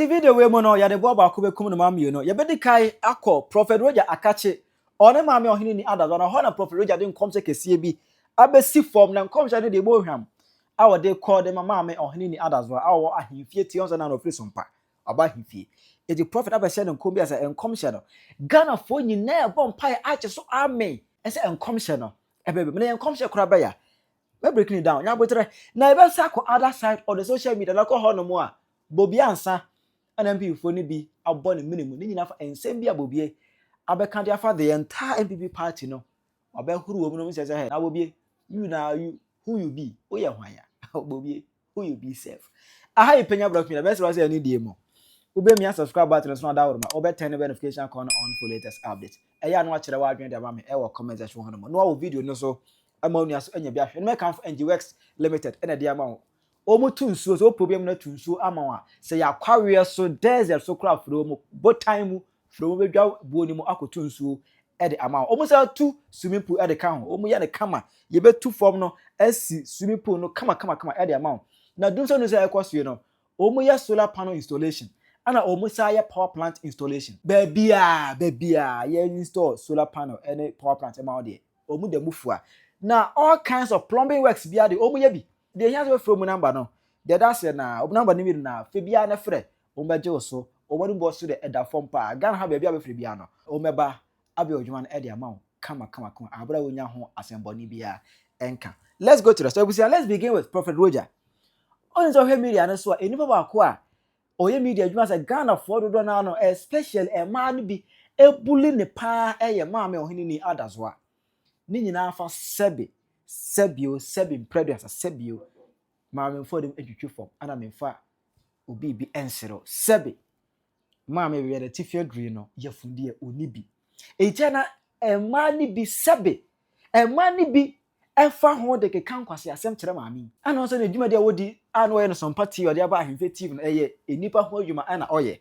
Eti video we mo no ya de Bobbie akọ bekum no maame you no. Ye be di kai akọ Prophet Rojah akache. One maame Oheneni Adazoa na ho na Prophet Rojah de nkomse kese bi abesi form na nkomse de bo hwam. A wo de call de maame Oheneni Adazoa a wo ahemfie ti onse na no free sompa. Aba ahemfie. Eti prophet abese no nkom bi asa enkomse no. Ghana fo nyina e bom pai ache so amen. Ese enkomse no. Ebebe me enkomse kora ba ya. We breaking it down. Ya botre na e be sa ko other side of the social media na ko ho no mo a Bobbie Ansah NPP for ni bi abɔ ne minimum ni nyina fa ensem bi abobie abɛka de afa the entire NPP party no ɔbɛhuru wo mu no say say na Bobbie you who you be o ye hwan ya Bobbie who you be self aha Penyah block me the best was say any dey mo Obemia subscribe button so na da woro ma obɛturn notification icon on for latest updates ɛya no akyerɛ wa adwen de aba me ɛwɔ comment section ho no no wo video no so ama onu aso anya bi ahwɛ no make am NGX limited ɛna de ama wo omo tunsuo so problem na tunsuo ama wa se ya kwawe so desert so kra fro mo botan mu fro mo bedwa buoni mu akotunsuo e de ama omo sa tu swimming pool e de kan ho omo ye de kama ye betu form no asi swimming pool no kama e de ama na dum so no say ekosue no omo ye solar panel installation ana omo sa ye power plant installation babia ye install solar panel any power plant e ma de omo de mufua na all kinds of plumbing works bia de omo ye bi the here from number no the that's na number ni na fe bia na frɛ o meje so o wonu bo so de eda form pa Ghana ha bia be frɛ bia no o meba abe odwuma no e de ama kama abra wonya ho asemboni bia enka. Let's go to the story. Let's begin with Prophet Rojah. On so media no so enipa ba ko a oye media adwuma say Ghana for do na no especially e man bi e bully ne pa e ye maame Oheneni Adazoa ni nyina fa sebio predators sebio maame for dem etwitwe form ana me fa obi bi ensero sebe maame be the tifia green no yafundie oni bi etia na ema ni bi sebe ema ni bi efa ho de kekan kwase asem kire maame ana so na adwuma de wodi ana oye no some party ode aba ahemfe tv no eye enipa ho adwuma ana oye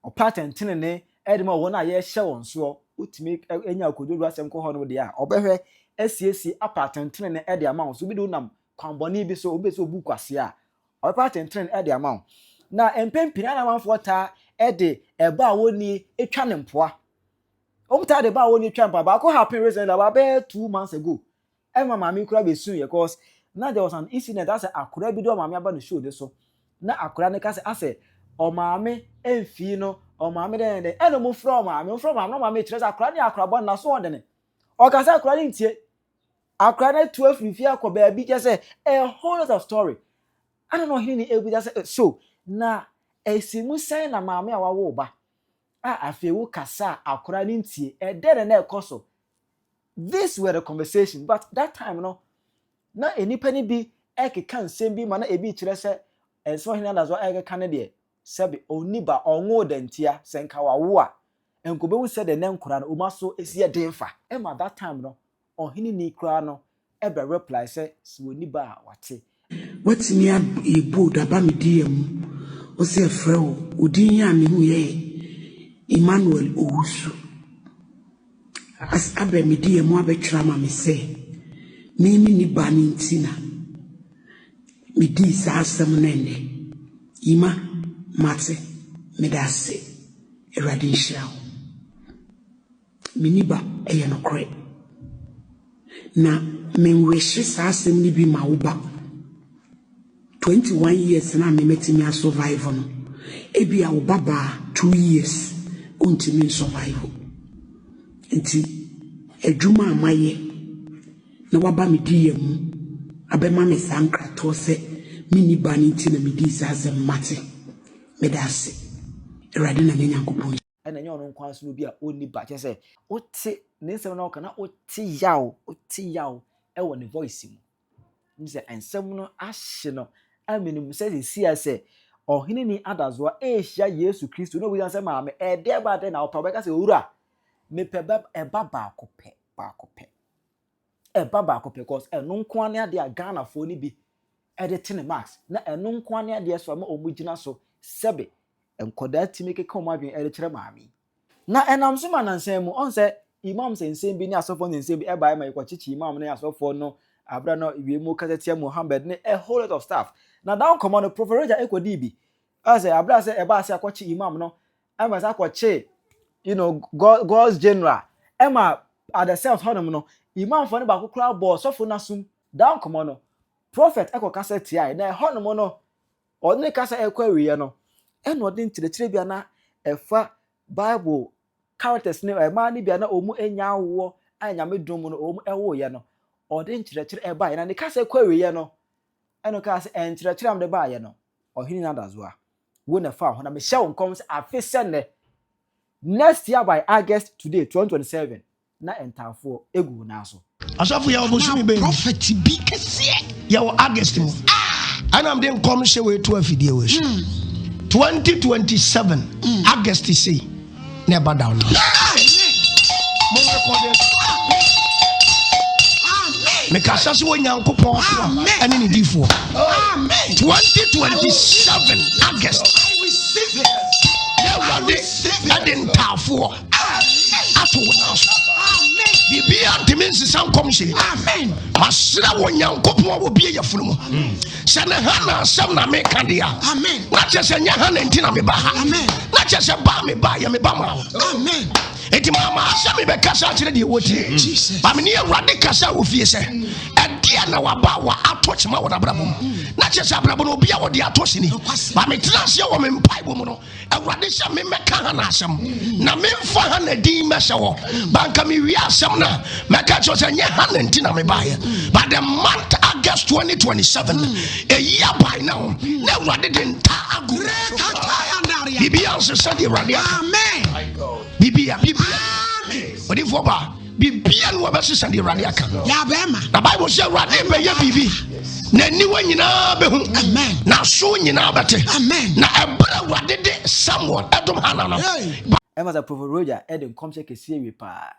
o pattern ne edema wona ye hye won so utimi enya akododu asem ko ho no de a obehwe asiesi apatentene ne ede amount so bi do nam kwamboni bi so obi so obu kwase a apatentene ede amount na empempina na manfo ta ede eba a woni etwa ne mpoa omta de ba woni etwa mpoa ba ko happen recently about 2 months ago ema mama kura be soon because na there was an incident that say akura bi do mama aba no show de so na akura ne ka say ase o mama emfi no o mama de eno mo from mama no mama kire say akura ne akura bo na so on de ne o ka say akura ne ntie akura na 12 fie akoba bi je say a whole lot of story. I don't know hini ebi just so na esimu sai na maame a wawo ba afewu kasa akura ni ntie e dere na ekoso. This were the conversation but that time no na enipa ni bi ekeka nsem bi ma na ebi kire say enso hini Adazoa ekeka ne de sebe oniba onwo dantia senka wawo a enkobe wu se de ne nkura no omaso esi e denfa e ma that time no Oheneni kura no ebe reply say siwoni ba wate what's me a board about me DM o se frɛ odin ya me hu ye Emmanuel Owusu as abe me DM abetwa ma me se me ni ba ni ntina me di sa asɛm na ne ima mate me da se erade nhyira me ni ba eye no kore na menwehye saa asɛm ni bi ma wo ba 21 years na me metimi survive no ebi a wo baba 2 years untimi survive enti adwuma amaye na waba me di yam abema me sankra to se mini bani nti na me di saa asɛm mate me da se erade na me Nyankopɔn ana nya ono nkwa so no bi a oni ba che say oti ne nsem na okana oti yaw e wo ne voice mu nse ensem no ahye no aminim say si ase Oheneni Adazoa ehia Yesu Kristo no bi nsem ma me e de ba de na opa be ka say owura me pe ba e ba ba ko pe cause eno nko ane ade a Ghana fo ni bi e de tene max na eno nko ane ade so ma omugina so sebe enkoda timi keke omadwen e de kire maami na enam so manansem mu on se imam se nsem bi ni asofo nsem bi e bai ma ikochichi imam na asofo no abra no wiemu katetia Muhammad ne a whole lot of stuff na down come on Prophet Rojah ekodi bi I say abra say eba say akwachi imam no ema say akwachi God's general ema at the self honum no imam for ne ba kokra bo sofo nasum down come no prophet ekoka say ti na honum no odne kasa ekwa wiye no eno odin tire bia na efa bible characters ne ma ne bia na omu enya wo anya medum no omu ewo ye no odin tire eba ye na ne kasa ekwa wiye no eno kasa entire am de ba ye no Oheneni Adazoa wo na fa ho na me hye won kom se afese ne next year by August today 2027 na entafo egu na so asafu ya obosumi be prophet bi kese ya wo August mo and am den come say we 12 day we 2027 August say never down now mo record it me kasa se wo nyankopon ene ne difo amen 2027 August I receive it ya wade and entafo ato na so bibia dimensi san komhye amen masra wo nyankopon wo bie yefunu mu se ne ha na asem na me ka dia amen na chese nya ha na ntina me ba ha amen na chese ba me ba ya me ba ma amen eti mama asem me be kasa kire de woti ba me ne awrade kasa wo fie se edia na wa ba wa atochema wo da brabo na chese brabo no bia wo de atochi ni ba me transe wo me mpai wo mu no awrade sha me meka ha na asem na me mfa ha na din mesha wo banka me wi asem na meka chose nya ha na ntina me ba ya but the month August 2027 a year by now na awrade den ta agu Bobbie Ansah said the radio amen Bobbie what if oba Bobbie no ba se the radio kan ya bema the Bible say radio be ya Bobbie na niwa nyina be hu amen na so nyina bate amen na ebra awrade de someone edom hana no ema za Prophet Rojah eden komche kese wi pa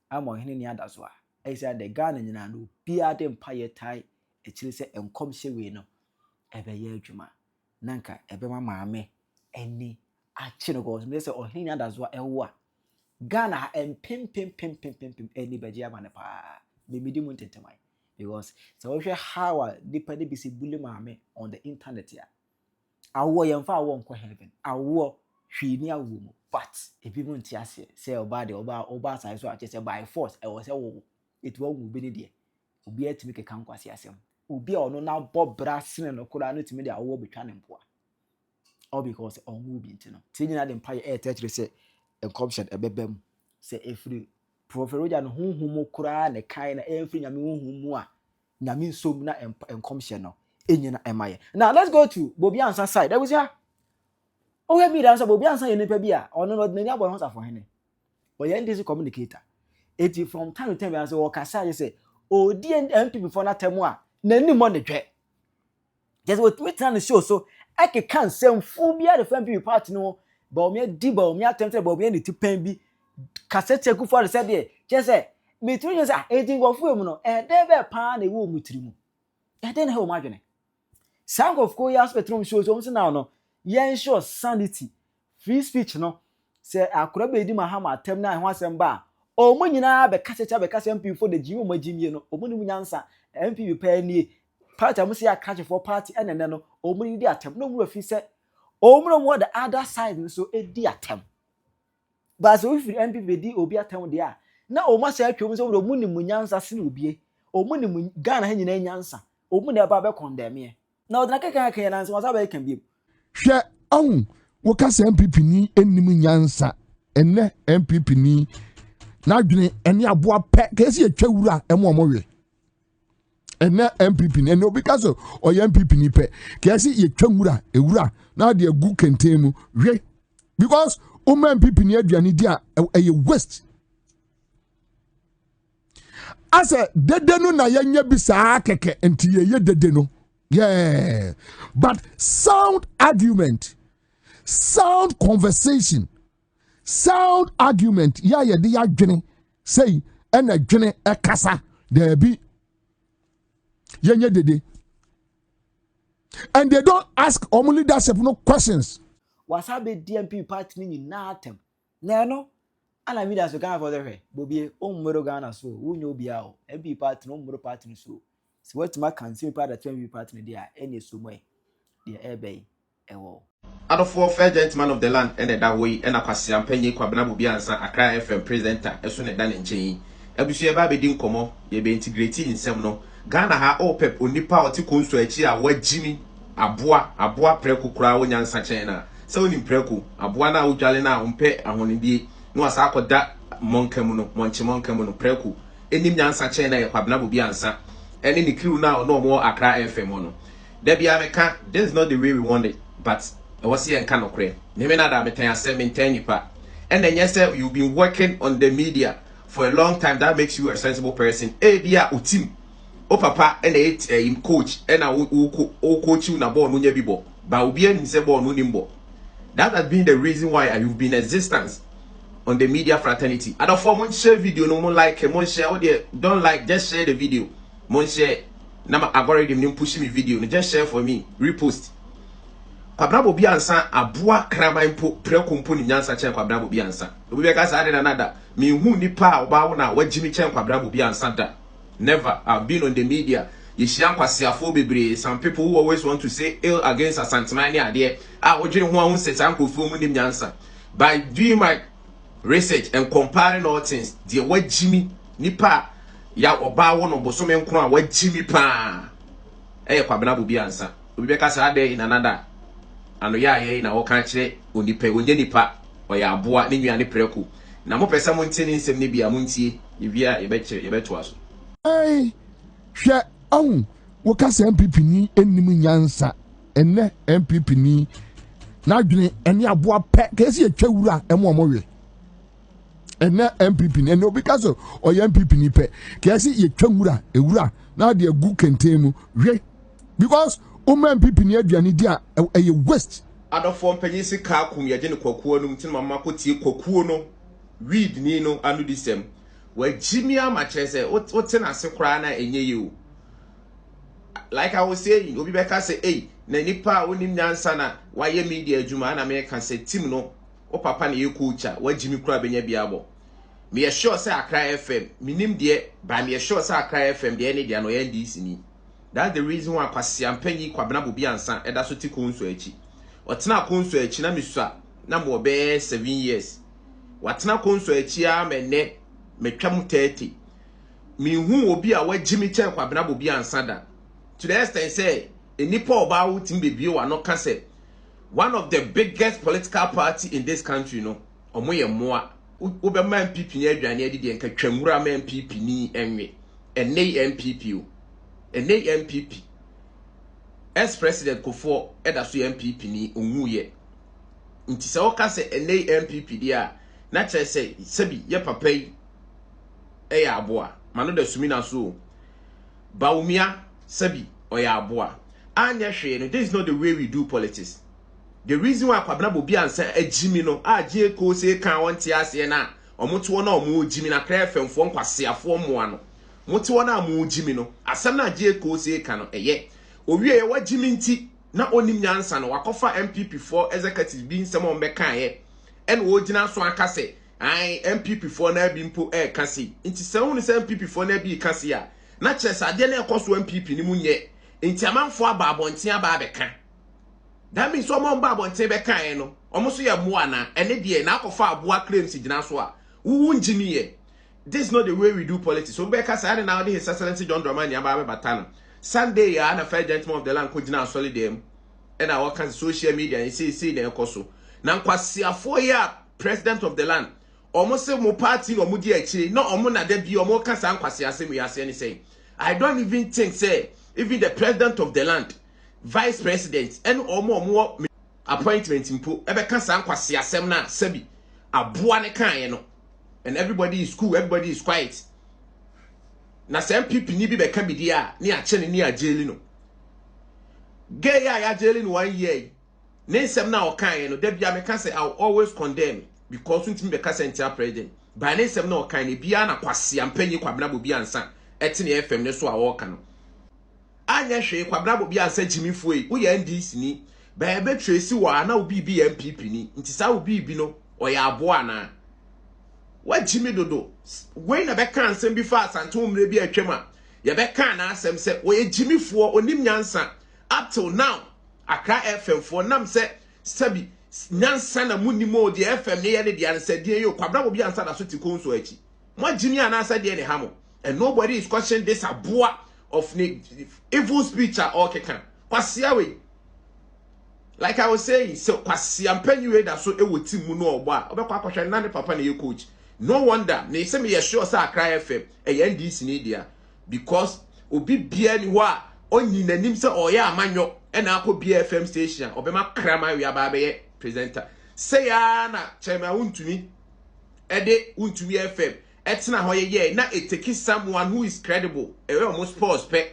ama Oheneni Adazoa say the Ghana nyina no bia de mpaye tai ekire se enkomche wi no ebe ye adwuma nanka ebe maame eni achi no go me say Oheneni Adazoa ewo Ghana pim eni beje amane pa me midi mu ntentemai because so we how deeper de bisi bully maame on the internet ya awo yemfa awo nko heaven awo hwini awo mu but ebi mu ntiase say oba de oba sai so ache say by force e wo say wo it wo mu bi ne de obi atimi keka nkwase asem obi a ono na bobra sene no kura no timi de awo betwa ne mpoa all because on mu bi ntino tinyina de empire e tell say corruption ebebem say every Prophet Rojah no honhum kura ne kai na every nyame honhum mu a nyame nsom na corruption no enyina emaye. Now let's go to Bobbie Ansah side. That was ya. Oh yeah, me answer Bobbie Ansah ye nipa bia ono no nani abo ho safo hene. But ye ndisi communicator. Eti from time to time we say o kasa ye say o di NPP for na temu a nani mo ne dwe. Just what me trying to show so I can say fu bia the NPP party no Bawumia attempted Bobbie ni tipen bi cassette ku for say there. Just say me tru say eti go fu emu no e dey be pa na e wo mutiri mu. E dey na he o madwene. Sang of Koya spectrum shows almost now no ensure sanity free speech no say akura be di mahama atem na ho asem ba o mo nyina be kase MPP for the jimu mo jimie no o mo ni nyansa MPP pa ni party am say catch for party enene no o mo ni di atem no mo afi say o mo the other side so e di atem but so if MPP di obi atem de a na o mo say atwom so o mo ni nyansa se na obi o mo ni Ghana ha nyina nyansa o mo na ba be condemn ye na odna kaka ya nansi wasa ba kan bi hwe on wo ka se MPP ni enim nyansa enne MPP ni na dwene ene aboa pe ka esi etwa wura emo omowe enne MPP ni ene obi ka so o MPP ni pe ka esi etwa wura ewura na de agu kenten mu hwe because o MPP ni aduane dia e waste asa dede no na yanya bi saa keke enti ye dede no. Yeah, but sound argument, sound conversation, sound argument. Yeah, the agene say and a gene a kasa there be yenye dede, and they don't ask only that no questions. wasa be DMP party ni na atem na no ana mi da so kan for the Bobbie o mmoro Ghana so wunyo bia o MP party no mmoro party so so what ma can say part that MPP party ni dia any so mo e ebe ewo Out of 4 fair gentlemen of the land, and that way, and a Kwasiam Penyah Bobbie Ansah, a cry FM presenter, as soon as done in chain. Ebusia Baby din komo, ye be integrated in semno. Ghana ha all pep on nipa or tikun to a chia, where Jimmy, Abua preku kura onyan sachena. So in preku, Abuana ujalena umpe, a honidi, no asako that monkemuno, monchimonkemuno preku. Any nyan sachena, Bobbie Ansah, and any crew now no more a cry FM mono. Debbie Ameka, this is not the way we want it, but I was here and cannot create. Nemena da metan asem intend pa. And then yes, sir, you've been working on the media for a long time. That makes you a sensible person. Bia utim. O papa and him coach and o coach you na ball no bibo. Bawumia ni se ball no nimbo. That has been the reason why you've been in existence on the media fraternity. Other form share video no more like mon share or don't like, just share the video. Mon share na algorithm push me video. Just share for me. Repost. Bobbie Ansah abua krama impo prekumpo ni nyansa chen Bobbie Ansah. Obi beka sa ade na nada. Me hu nipa oba wo na wajimi chen Bobbie Ansah da. Never. I've been on the media. Yeshian kwasiafo bebre. Some people who always want to say ill against Asantemani ade. Odwene ho ahun se sankofo mu ni nyansa. By doing my research and comparing all things, the wajimi nipa ya oba wo no bosome nkro a wajimi pa. Bobbie Ansah. Obi beka sa ade na nada. Ano ya na wo kan kire onipa onye nipa oya aboa ne nnuane preku na mo pesa mo ntini nsem ne bia mo ntie yevia yebeto aso ai hwe on wo ka se NPP ni enim nyansa enne NPP ni na adwene ene aboa pe ka esi etwa wura emo we enne NPP ni ene obi ka so oya NPP ni pe ka esi yetwa wura ewura na de agu kentemu hwe because NPP ni aduane dia e west adofo mpanyin sika akum ye gene kwakuo no mtin mama ko tie kwakuo no weed ni no anu disem wa jimi ama chese wote na se kra na enye ye like I was saying obi beka say na nipa onim nyansa na waye media adwuma na me ka say team no o papa na ye coacha wa jimi kra benya bia bo me ye sure say Accra FM minim de ba me ye sure say Accra FM de ne de no ye ndc ni. That's the reason why Kwasiam Penyah Bobbie Ansah eda so ti konso achi. Otena konso achi na misua na mo be 7 years. Watena konso achi a menne metwam 30. Mi hu obi a wajimi chen Bobbie Ansah da. To the extent say enipa oba wo tim bebie wa no ka say one of the biggest political party in this country no omo ye moa wo be man NPP ni aduane adidi enka twamura man NPP ni enwe enne NPP o. And NPP ex-president Kofo Edasu NPP ni onwuye nti se woka se NPP dia na kire se sebi ye papa yi ya aboa mano da sumi na so Bawumia sebi oya aboa anya hwe no. This is not the way we do politics. The reason why Bobbie Ansah agimi no aje ko se kan wonte ase na omoto na omo agimi na kra femfo nkwaseafo moa no moti wona amu jimi no asem na je ko se ka no eye owie wa jimi nti na onim nyansa no wakofa NPP4 executive bi nsem on be kan ye en wo gina so aka se ai NPP4 na bi mpo ka se nti se hu se NPP4 na bi ka se a na chese ade na ekoso NPP ni munye nti amanfo aba abonten aba beka. That means so mon ba abonten be kan no omo so ye moa na ene de na akofa aboa claims gina so a wu njimi ye. This is not the way we do politics. So Becca said now His Excellency John Dramani Ababe Batana. Sunday ya na fair gentleman of the land kujina solid them. And I work on social media and see the koso. Na nkwasiafo ya president of the land. Almost say mo party or mudi actually no omo na de bi omo kan sa nkwasiase we are saying. I don't even think say even the president of the land, vice president and omo appointment impo ebe kan sa nkwasiasem na sabi aboa ne kan no. And everybody is cool, everybody is quiet. Na some people ni bi be ka bidia ni a chene ni a jeli no. Gay ya jeli no 1 year. Ne nsem na o kan no, da bia me ka say I will always condemn because untim be ka sentia president. Ba ne nsem na o kan ne bia na Kwasiam Penyah Bobbie Ansah etene FM ne so a wo ka no. Anya hwe Bobbie Ansah jimifo yi, wo ye NDC ni, ba be trace wa na obi bi NPP ni. Nti sa obi bi no, o ya aboa na. What Jimmy Dodo? When a bekan send be fast and 2 maybe a chema. Ya bekan asem say, we Jimmy for onim nyansa. Up till now, Accra FM for nam say sabi nyansa na munimo de FM ne ye ne de ansade ye kwabra Bobbie Ansah da so ti konso achi mo jimi anasa de ne hamo and nobody is questioning this aboa of evil speech or kekan kwasia we like I was saying so kwasia mpanyi we da so e wo team mu no ogbo a obekwa akwahwe na ne papa na ye coach no wonder na say me ye sure say Accra FM e NDC ne dia because obi bia ni ho a onyi nanim say oya amanyo e na akọ BFM station obema krama wi aba be ye presenter say ya na chema untumi e de untumi FM etna ho ye na eteki someone who is credible e almost sports pe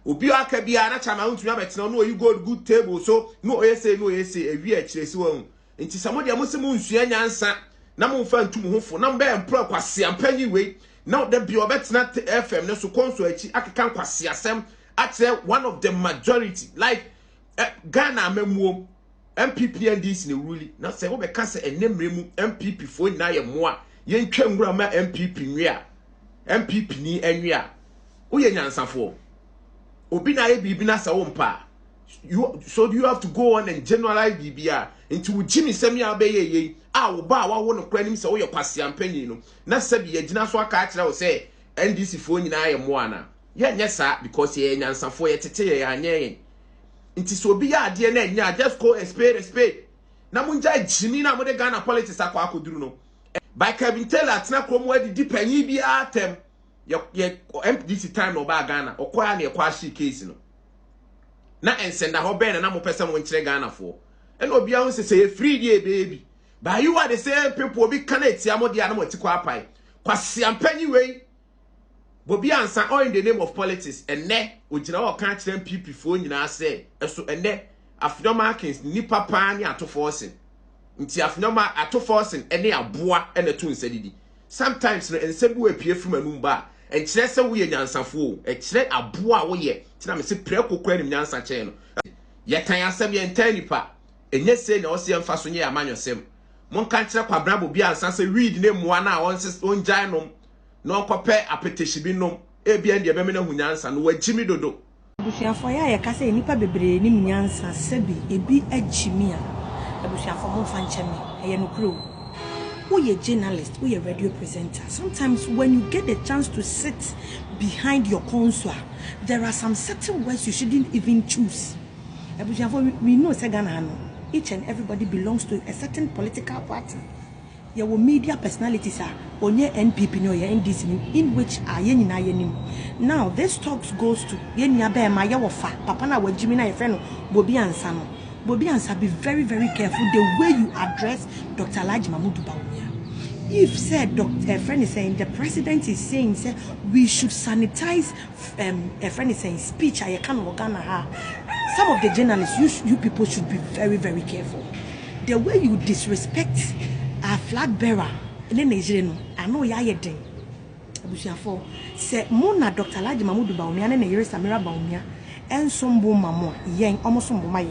obi aka bia na chama untumi abetna no you go good table so no say ewi a kiresi won nti samodi amusemu nsua nyansa na momfa ntum hofo na mbe empro kwase ampanyi we na de bi obetna FM ne so konso achi akeka kwase asem ate one of the majority like Ghana memuo NPP and this ne ruli na say wo be ka say enemremu MPP fo na ye moa ye ntwa ngura ma MPP nwia MPP ni anwia wo ye nyansafo obi na ye bibi na sa wo mpa so do you have to go on and generalize bibia into Jimmy Semia be ye wo ba wa wo no kranim say wo ye kwase ampanyi no na sabi ye gina so aka akira wo say NDC fo nyina ye moa na ye nyesa because ye nyansafo ye tete ye anye nti so bi ya ade na nya just call a spade na munja jimi na mo de Ghana politics akwa akoduru no by Kevin Taylor atena kromo adidi panyi bi atem ye MPDC time no ba Ghana okoya na ekwa shi case no na ensenda ho ben na mo pese mo nkire Ghana fo ena obi a se say free dey baby but you are the same people obi kana etia mo dia na mo tikwa apai kwase ampanyi we Bobbie Ansah all in the name of politics and ne ojina o kan kire NPP fo nyina say eso ene afidoma kings ni papa ni ato forcing nti afidoma ato forcing ene aboa ene to nsadidi sometimes no ensebu apie from anum ba en kire se wo ye nyansafo e kire aboa wo ye tina me se pre kokora ni nyansa kire no ye kan asem ye ntanipa enye se na o se mfa so nye amanyosem mon kan kire kwabra Bobbie Ansah se read ne moa na on jai nom no kope apetition bi nom ebia ndie be me na hunyansa no wagimi dodo abusuafo ya kase nipa bebre ni munyansa sebi ebi agimi a abusuafo mo fa ncheme eye no kro who ye journalist who ye radio presenter sometimes when you get the chance to sit behind your console there are some certain words you shouldn't even choose abusuafo we know say Ghana no each and everybody belongs to a certain political party. Your media personalities are on your NPP no your NDC in which are ye nyina yenim. Now this talks goes to ye nya be ma ye wofa papa na wajimi na ye friend Bobbie Ansah no. Bobbie Ansah, be very careful the way you address Dr. Alhaji Mahmoud Bawumia. If said Dr. friend is saying the president is saying say we should sanitize a friend is saying speech I can Ghana. Some of the journalists you people should be very careful. The way you disrespect a flag bearer in the Nigerian, I know ya yedin. Abusuafo say Mona Dr. Alhaji Mahmoud Bawumia na Yere Samira Bawumia en sombo mamo yen omosombo maye.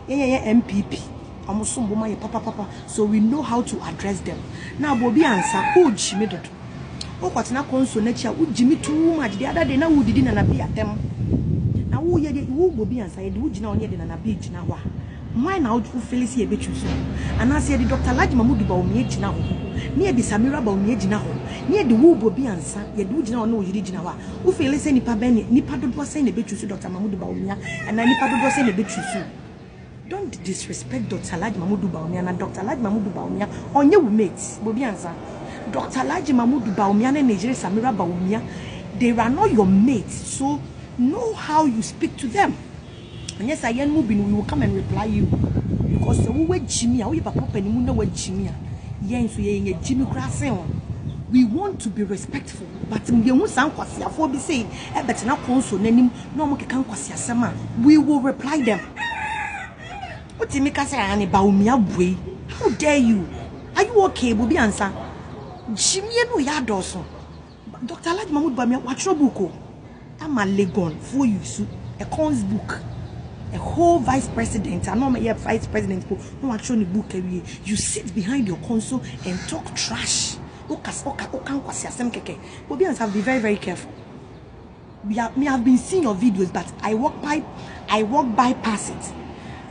Yen NPP omosombo maye papa so we know how to address them. Now Bobbie Ansah o jimi dodo. O kwatena konso na chia o jimi too much the other day na wo didi na bi atem. Na wo ye wo Bobbie Ansah ye de wo jina onye de na bi jina wa. Why now do feel see a bit so? And I said, Dr. Alhaji Mahmoud Bawumia jina ho. Near the Samira Bawumia jina ho. Near the Bobbie Ansah, ye do jina no you jina wa. Who feel say nipa beni nipa do say a bit so Dr. Mahmoud Bawumia and nipa do say a bit so. Don't disrespect Dr. Alhaji Mahmoud Bawumia and Dr. Alhaji Mahmoud Bawumia on your mates, Bobbie Ansah. Dr. Alhaji Mahmoud Bawumia and Nigeria Samira Bawumia, they are not your mates, so know how you speak to them. And yes, I am moving, we will come and reply you. Because we were Jimmy, we papa penny no we Jimmy. Yes, we are Jimmy Crasson. We want to be respectful, but we won't sound quasi for be saying, but now console name no more can quasi sama. We will reply them. What do you make us say any Bawumia way? How dare you? Are you okay, Bobbie Ansah? Jimmy no yadoso. Dr. Alhaji Mahmoud Bawumia, what's your book? I'm a legon for you, a cons book. A whole vice president, I know my vice president, no actually book you sit behind your console and talk trash. Bobbie Ansah, be very careful. Me have been seeing your videos, but I walk by past it.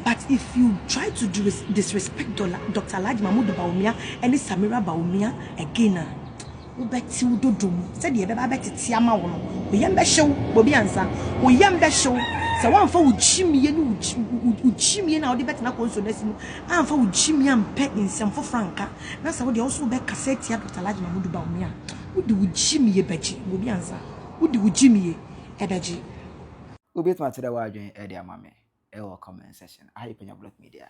But if you try to disrespect Dr. Alhaji Mahmood Bawumia and Samira Bawumia again, we bet you do said the baby bet Tiama one. We yam show, Bobbie Ansah. We yam show. So one for Jimmy and Jimmy and our debate na consolation. And for Jimmy and pet in some for Franca. That's how they also bet cassette Dr. Alhaji Mahmood Bawumia. Who do Jimmy a betchy? Bobbie Ansah. Who do Jimmy a beji? We beat my today while doing Eddie Mame. Our comment section. I hype in your block media.